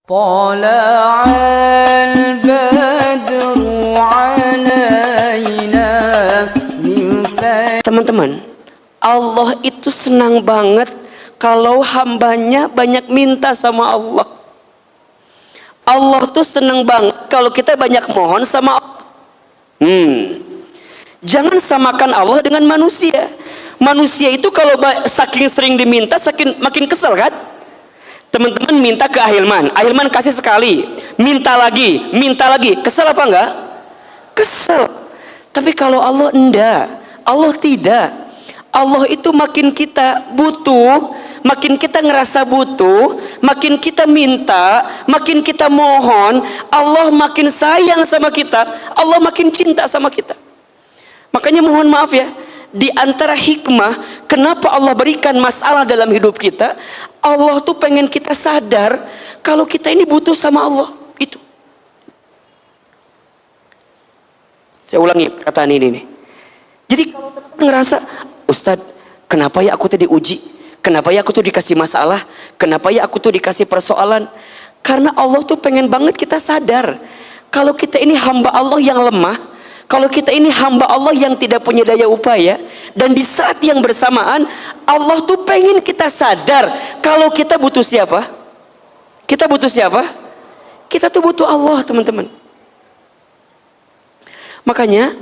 طلع البدر علينا من Teman-teman, Allah itu senang banget kalau hambanya banyak minta sama Allah. Allah tuh senang banget kalau kita banyak mohon sama Allah. Jangan samakan Allah dengan manusia. Manusia itu kalau saking sering diminta, makin kesel kan? Teman-teman minta ke Ahilman, Ahilman kasih sekali, minta lagi, kesel apa enggak? Kesel. Tapi kalau Allah enggak, Allah tidak. Allah itu makin kita butuh, makin kita ngerasa butuh, makin kita minta, makin kita mohon, Allah makin sayang sama kita, Allah makin cinta sama kita. Makanya mohon maaf ya, di antara hikmah kenapa Allah berikan masalah dalam hidup kita, Allah tuh pengen kita sadar kalau kita ini butuh sama Allah. Itu. Saya ulangi perkataan ini nih. Jadi kalau teman-teman ngerasa, Ustadz, kenapa ya aku tuh diuji? Kenapa ya aku tuh dikasih masalah? Kenapa ya aku tuh dikasih persoalan? Karena Allah tuh pengen banget kita sadar kalau kita ini hamba Allah yang lemah, kalau kita ini hamba Allah yang tidak punya daya upaya, dan di saat yang bersamaan Allah tuh pengen kita sadar kalau kita butuh siapa? Kita butuh siapa? Kita tuh butuh Allah, teman-teman. Makanya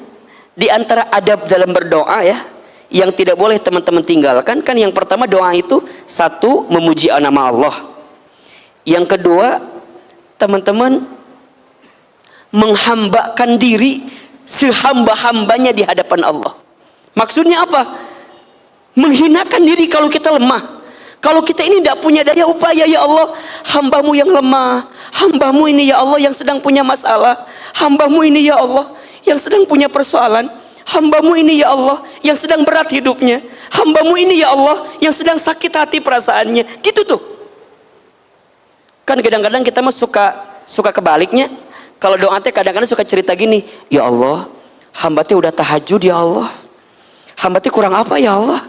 di antara adab dalam berdoa ya, yang tidak boleh teman-teman tinggalkan, kan yang pertama doa itu satu, memuji nama Allah. Yang kedua, teman-teman menghambakan diri sehamba-hambanya di hadapan Allah. Maksudnya apa? Menghinakan diri kalau kita lemah. Kalau kita ini tidak punya daya upaya, ya Allah, hambamu yang lemah, hambamu ini ya Allah yang sedang punya masalah, hambamu ini ya Allah yang sedang punya persoalan, hambamu ini ya Allah yang sedang berat hidupnya, hambamu ini ya Allah yang sedang sakit hati perasaannya. Gitu tuh. Kan kadang-kadang kita mah suka kebaliknya. Kalau doa teh kadang-kadang suka cerita gini, ya Allah, hamba teh udah tahajud ya Allah, hamba teh kurang apa ya Allah?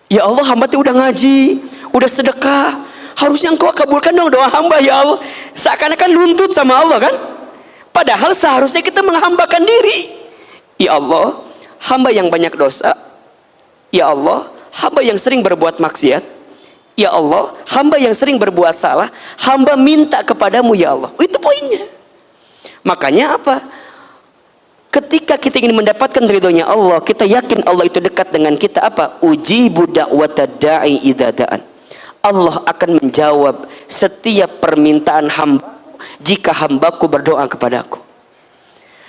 Ya Allah, hamba teh udah ngaji, udah sedekah, harusnya engkau kabulkan dong doa hamba ya Allah. Seakan-akan nuntut sama Allah kan? Padahal seharusnya kita menghambakan diri. Ya Allah, hamba yang banyak dosa. Ya Allah, hamba yang sering berbuat maksiat. Ya Allah, hamba yang sering berbuat salah, hamba minta kepadamu ya Allah. Itu poinnya. Makanya apa? Ketika kita ingin mendapatkan ridhonya Allah, kita yakin Allah itu dekat dengan kita, apa? Ujibu da'watad da'i idza da'an. Allah akan menjawab setiap permintaan hamba jika hambaku berdoa kepadaku.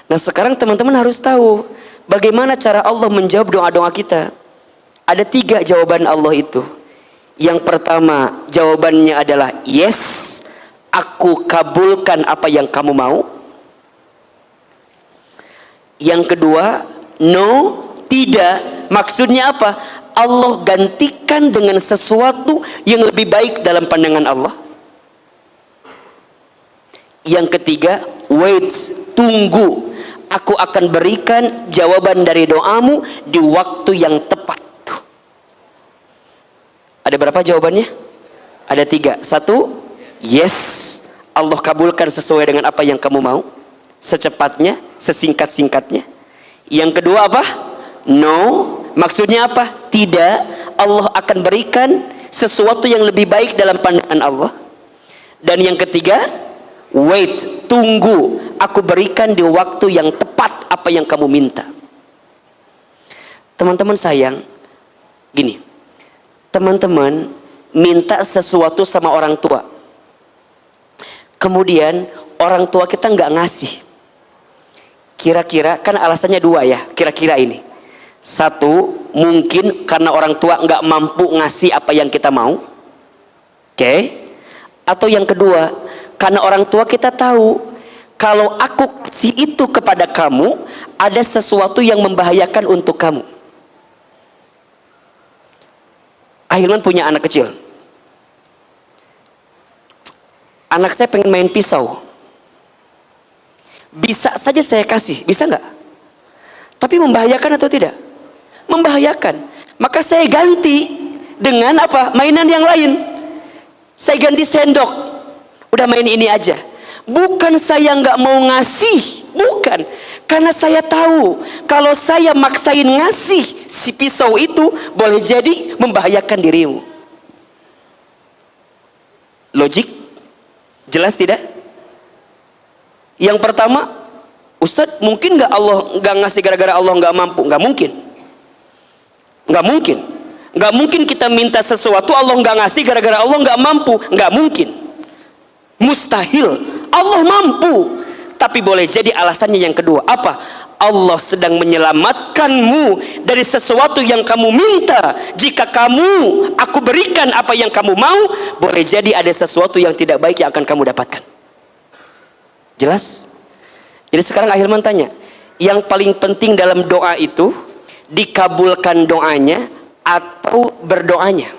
Nah sekarang teman-teman harus tahu bagaimana cara Allah menjawab doa-doa kita. Ada 3 jawaban Allah itu. Yang pertama jawabannya adalah yes, aku kabulkan apa yang kamu mau. Yang kedua no, tidak. Maksudnya apa? Allah gantikan dengan sesuatu yang lebih baik dalam pandangan Allah. Yang ketiga wait, tunggu, aku akan berikan jawaban dari doamu di waktu yang tepat. Ada berapa jawabannya? Ada 3. 1, yes, Allah kabulkan sesuai dengan apa yang kamu mau, secepatnya, sesingkat-singkatnya. Yang kedua apa? No, maksudnya apa? Tidak, Allah akan berikan sesuatu yang lebih baik dalam pandangan Allah. Dan yang ketiga, wait, tunggu, aku berikan di waktu yang tepat apa yang kamu minta. Teman-teman sayang, gini, teman-teman minta sesuatu sama orang tua, kemudian orang tua kita nggak ngasih. Kira-kira kan alasannya 2 ya, kira-kira ini. 1, mungkin karena orang tua nggak mampu ngasih apa yang kita mau. Oke? Atau yang kedua, karena orang tua kita tahu kalau aku kasih itu kepada kamu, ada sesuatu yang membahayakan untuk kamu. Ahilman punya anak kecil. Anak saya pengen main pisau. Bisa saja saya kasih, bisa nggak? Tapi membahayakan atau tidak? Membahayakan. Maka saya ganti dengan apa? Mainan yang lain. Saya ganti sendok, udah main ini aja. Bukan saya nggak mau ngasih, bukan, karena saya tahu kalau saya maksain ngasih si pisau itu boleh jadi membahayakan dirimu. Logik? Jelas tidak? Yang pertama, Ustadz, mungkin nggak Allah nggak ngasih gara-gara Allah nggak mampu? Nggak mungkin, nggak mungkin, nggak mungkin kita minta sesuatu Allah nggak ngasih gara-gara Allah nggak mampu. Nggak mungkin, mustahil. Allah mampu, tapi boleh jadi alasannya yang kedua apa? Allah sedang menyelamatkanmu dari sesuatu yang kamu minta. Jika aku berikan apa yang kamu mau, boleh jadi ada sesuatu yang tidak baik yang akan kamu dapatkan. Jelas? Jadi sekarang Ahilman tanya, yang paling penting dalam doa itu dikabulkan doanya atau berdoanya?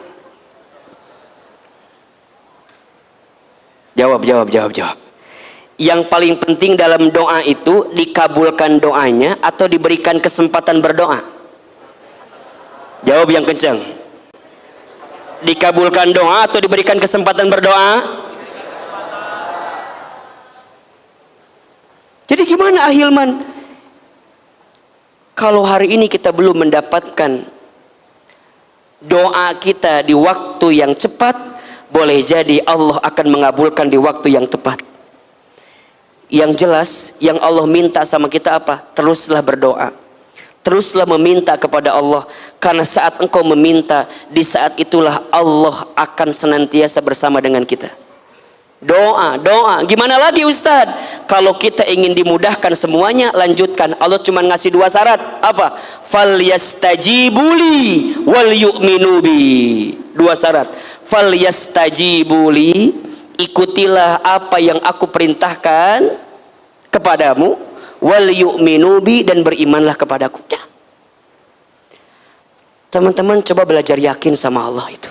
Jawab. Yang paling penting dalam doa itu dikabulkan doanya atau diberikan kesempatan berdoa? Jawab yang kencang. Dikabulkan doa atau diberikan kesempatan berdoa? Jadi gimana Ahilman? Kalau hari ini kita belum mendapatkan doa kita di waktu yang cepat, boleh jadi Allah akan mengabulkan di waktu yang tepat. Yang jelas yang Allah minta sama kita apa? Teruslah berdoa, teruslah meminta kepada Allah, karena saat engkau meminta, di saat itulah Allah akan senantiasa bersama dengan kita. Doa. Gimana lagi Ustadz? Kalau kita ingin dimudahkan semuanya, lanjutkan. Allah cuma ngasih 2 syarat. Apa? Falyastajibuli wal yu'minu bi. 2 syarat. Falyastajibuli, ikutilah apa yang aku perintahkan kepadamu, wal yu'minu bi, dan berimanlah kepadaku. Ya. Teman-teman coba belajar yakin sama Allah itu.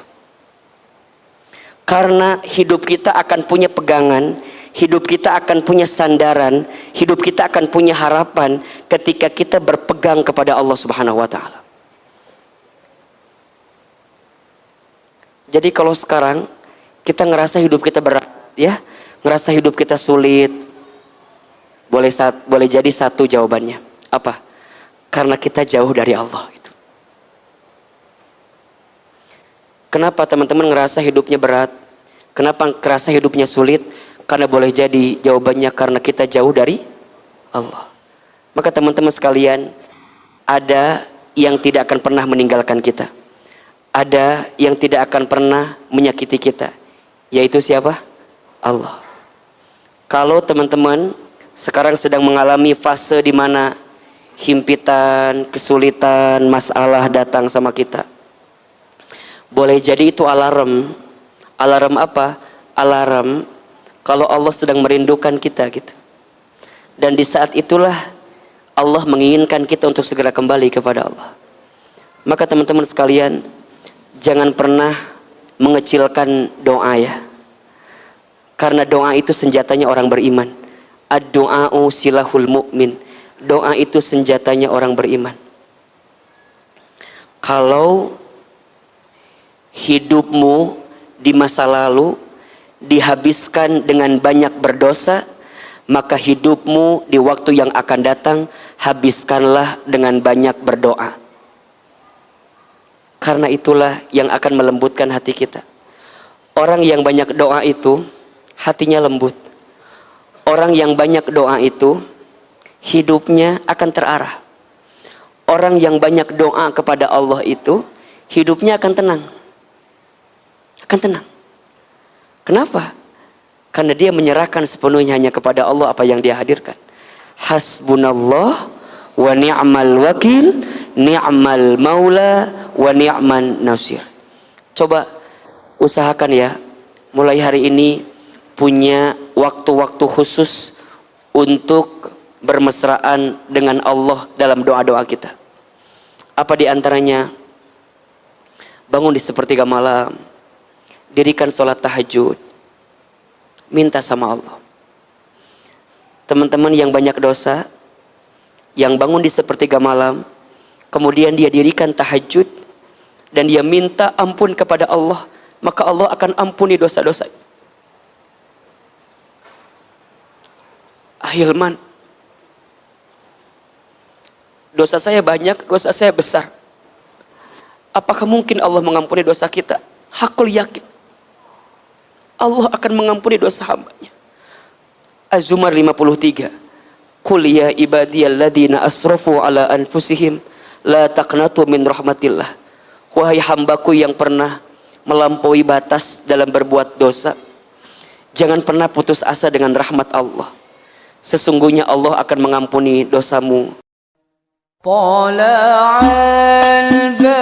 Karena hidup kita akan punya pegangan, hidup kita akan punya sandaran, hidup kita akan punya harapan ketika kita berpegang kepada Allah Subhanahu wa taala. Jadi kalau sekarang kita ngerasa hidup kita berat, ya, ngerasa hidup kita sulit, boleh jadi satu jawabannya. Apa? Karena kita jauh dari Allah itu. Kenapa teman-teman ngerasa hidupnya berat? Kenapa ngerasa hidupnya sulit? Karena boleh jadi jawabannya karena kita jauh dari Allah. Maka teman-teman sekalian, ada yang tidak akan pernah meninggalkan kita. Ada yang tidak akan pernah menyakiti kita. Yaitu siapa? Allah. Kalau teman-teman sekarang sedang mengalami fase di mana himpitan, kesulitan, masalah datang sama kita, boleh jadi itu alarm. Alarm apa? Alarm kalau Allah sedang merindukan kita gitu. Dan di saat itulah Allah menginginkan kita untuk segera kembali kepada Allah. Maka teman-teman sekalian, jangan pernah mengecilkan doa ya. Karena doa itu senjatanya orang beriman. Ad-du'a'u silahul mu'min. Doa itu senjatanya orang beriman. Kalau hidupmu di masa lalu dihabiskan dengan banyak berdosa, maka hidupmu di waktu yang akan datang habiskanlah dengan banyak berdoa. Karena itulah yang akan melembutkan hati kita. Orang yang banyak doa itu hatinya lembut. Orang yang banyak doa itu hidupnya akan terarah. Orang yang banyak doa kepada Allah itu hidupnya akan tenang. Akan tenang. Kenapa? Karena dia menyerahkan sepenuhnya hanya kepada Allah apa yang dia hadirkan. Hasbunallah wa ni'mal wakil, ni'mal maula wa ni'man nasir. Coba usahakan ya, mulai hari ini punya waktu-waktu khusus untuk bermesraan dengan Allah dalam doa-doa kita. Apa di antaranya? Bangun di sepertiga malam, dirikan sholat tahajud, minta sama Allah. Teman-teman yang banyak dosa, yang bangun di sepertiga malam, kemudian dia dirikan tahajud, dan dia minta ampun kepada Allah maka Allah akan ampuni dosa-dosa. Ahilman, dosa saya banyak, dosa saya besar. Apakah mungkin Allah mengampuni dosa kita? Hakul yakin Allah akan mengampuni dosa hambanya. Az-Zumar 53. Qul ya ibadiyalladzina asrafu ala anfusihim la taqnatu min rahmatillah. Wahai hambaku yang pernah melampaui batas dalam berbuat dosa, jangan pernah putus asa dengan rahmat Allah. Sesungguhnya Allah akan mengampuni dosamu. طلع البدر